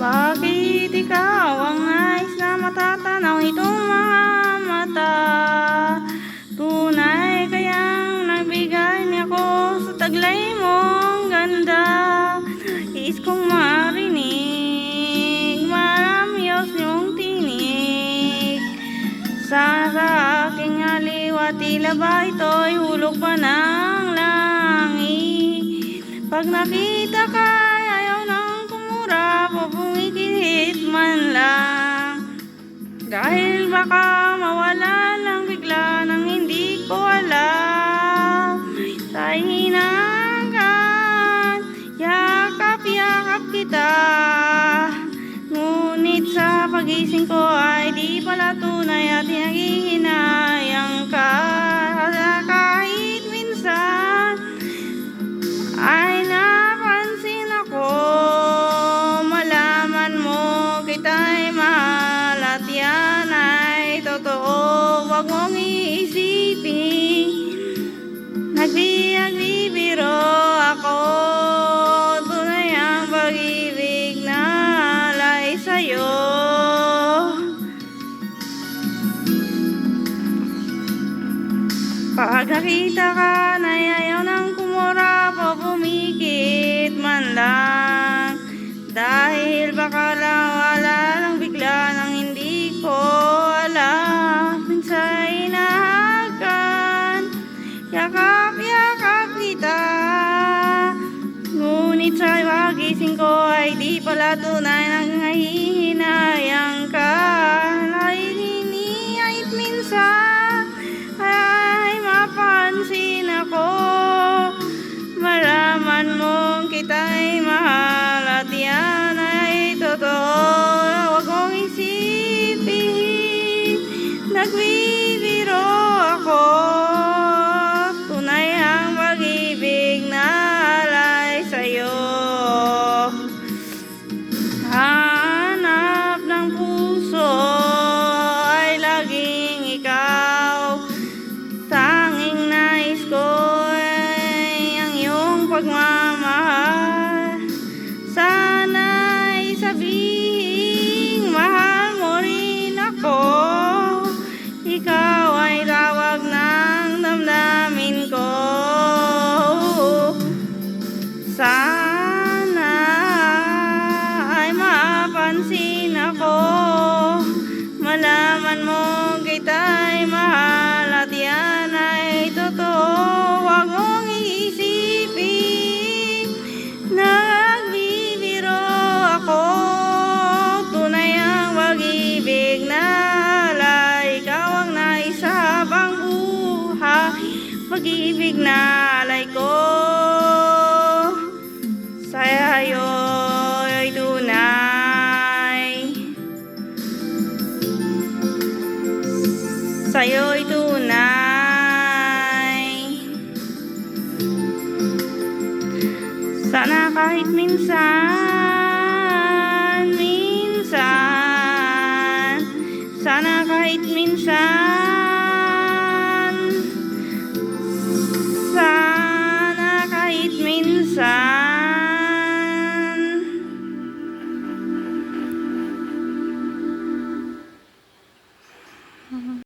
Bakit ikaw ang nais na matatanaw itong mga mata? Tunay kayang nagbigay niya ako sa taglay mong ganda. Is kong marinig, maramyos yung tinig. Sana sa aking aliwa, tila ba ito'y hulog pa ng langit? Pag nakita ka, ayaw nang tumura, pumikit man lang. Dahil baka mawala lang bigla nang hindi ko alam. Sa hinanggan, yakap-yakap kita. Ngunit sa pagising ko ay di pala tunay at hinahinayang ka. Kahit minsan ay napansin ako, malaman mo kita'y mahal at yan ay totoo. Huwag mong iisipin, nagbibiro ako. Tunay ang pag-ibig na alay sa'yo. Pag nakita ka na ayaw nang kumura, pumikit man lang. Dahil baka lang wala lang bigla nang hindi ko alam. Minsan inahagan, yakap-yakap kita. Ngunit sa pagising ko ay di pala tunay nang nahihinayang ka. Kahit minsan ay mapansin ako, malaman mong kita'y mahal at yan ay totoo. Huwag mong isipin, nagbibiro ako. Tunay ang pag-ibig na alay sa'yo. Hanap ng puso ay laging ikaw. Tanging nais ko ay ang iyong pagmamahal. Sana'y sabihing mahal mo rin ako. Ikaw ay tawag ng damdamin ko. Sana ay mapansin ako, malaman mo kita'y mahal at yan ay totoo. Huwag mong iisipin, nagbibiro ako. Tunay ang pag-ibig na alay, ikaw ang nais sa habang buhay. Pag-ibig na alay ko sa'yo'y tunay. Sa'yo'y tunay. Sana kahit minsan, sana kahit minsan